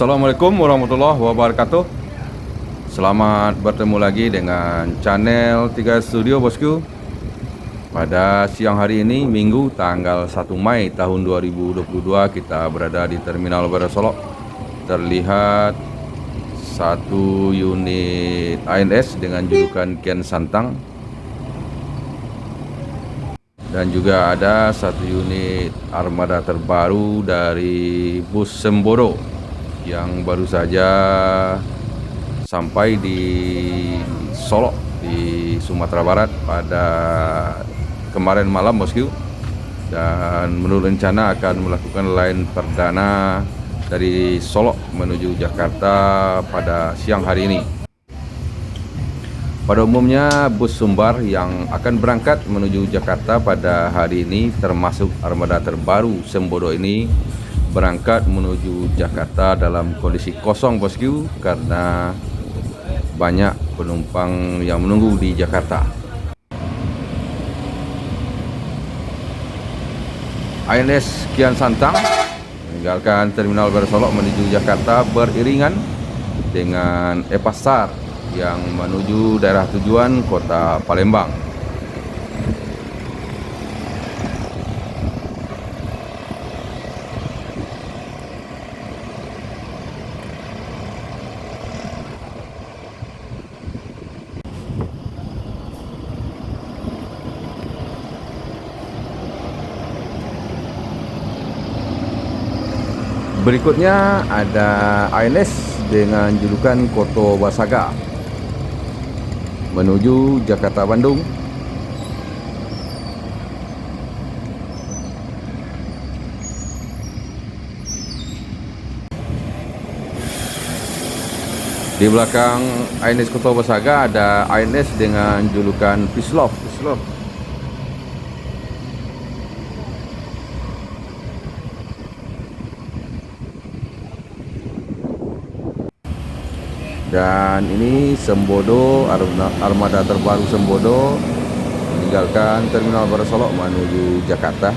Assalamualaikum warahmatullahi wabarakatuh. Selamat bertemu lagi dengan channel 3 Studio bosku. Pada siang hari ini Minggu tanggal 1 Mei tahun 2022 kita berada di Terminal Baru Solok. Terlihat satu unit ANS dengan julukan Kian Santang, dan juga ada satu unit armada terbaru dari bus Semboro yang baru saja sampai di Solok di Sumatera Barat pada kemarin malam bosku, dan menurut rencana akan melakukan line perdana dari Solok menuju Jakarta pada siang hari ini. Pada umumnya bus Sumbar yang akan berangkat menuju Jakarta pada hari ini, termasuk armada terbaru Semboro ini, berangkat menuju Jakarta dalam kondisi kosong bosku, karena banyak penumpang yang menunggu di Jakarta. ANS Kian Santang meninggalkan Terminal Baru Solok menuju Jakarta beriringan dengan Epasar yang menuju daerah tujuan kota Palembang. Berikutnya ada ANS dengan julukan Koto Basaga menuju Jakarta Bandung. Di belakang ANS Koto Basaga ada ANS dengan julukan Pislov. Dan ini Sembodo, armada terbaru Sembodo meninggalkan Terminal Baru Solok menuju Jakarta.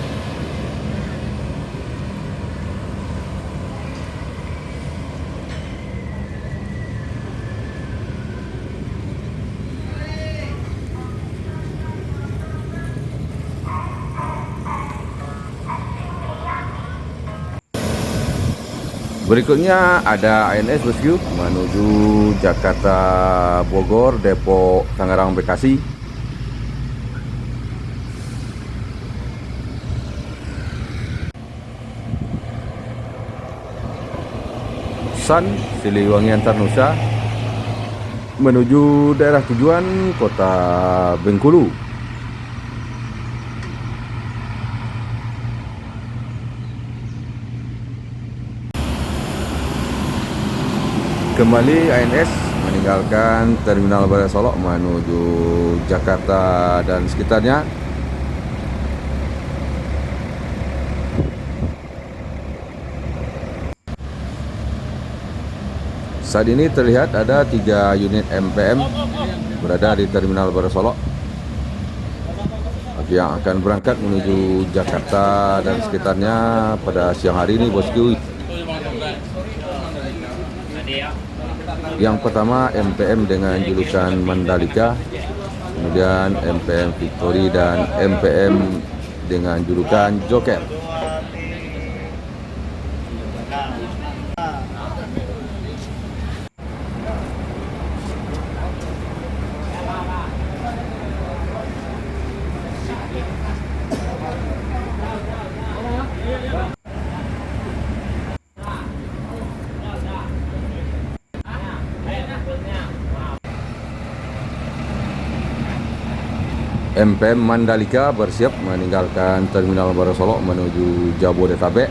Berikutnya ada ANS bosku menuju Jakarta Bogor, Depok, Tangerang, Bekasi. Sun Siliwangi Antarnusa menuju daerah tujuan kota Bengkulu. Kembali ANS meninggalkan Terminal Baru Solok menuju Jakarta dan sekitarnya. Saat ini terlihat ada 3 unit MPM berada di Terminal Baru Solok yang akan berangkat menuju Jakarta dan sekitarnya pada siang hari ini bosku. Yang pertama MPM dengan julukan Mandalika, kemudian MPM Victory, dan MPM dengan julukan Joker. MPM Mandalika bersiap meninggalkan Terminal Baru Solok menuju Jabodetabek.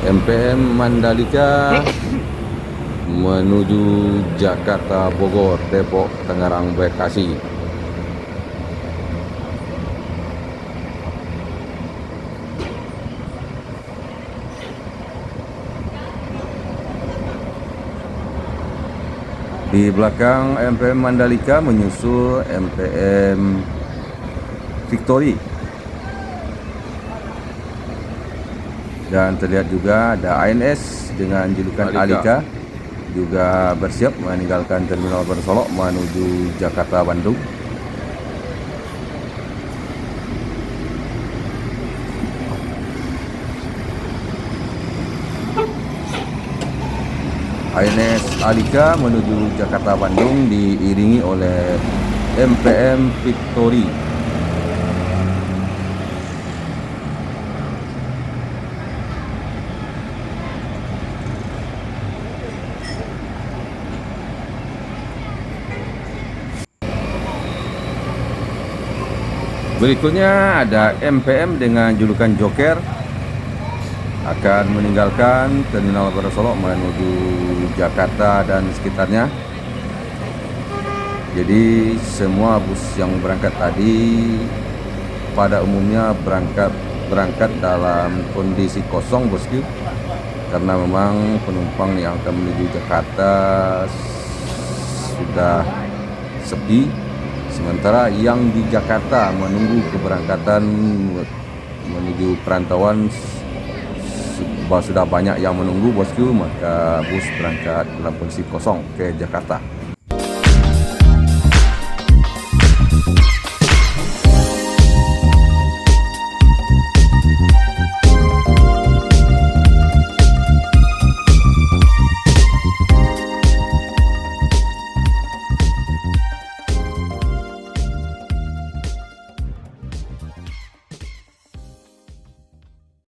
MPM Mandalika menuju Jakarta Bogor, Depok, Tangerang, Bekasi. Di belakang MPM Mandalika menyusul MPM Victory. Dan terlihat juga ada ANS dengan julukan Alika juga bersiap meninggalkan Terminal Baru Solok menuju Jakarta Bandung. ANS Alika menuju Jakarta Bandung diiringi oleh MPM Victory. Berikutnya ada MPM dengan julukan Joker akan meninggalkan Terminal Baru Solok menuju Jakarta dan sekitarnya. Jadi semua bus yang berangkat tadi pada umumnya berangkat dalam kondisi kosong, bosku, karena memang penumpang yang akan menuju Jakarta sudah sepi. Sementara yang di Jakarta menunggu keberangkatan menuju perantauan sudah banyak yang menunggu, bosku, maka bus berangkat dalam kondisi kosong ke Jakarta.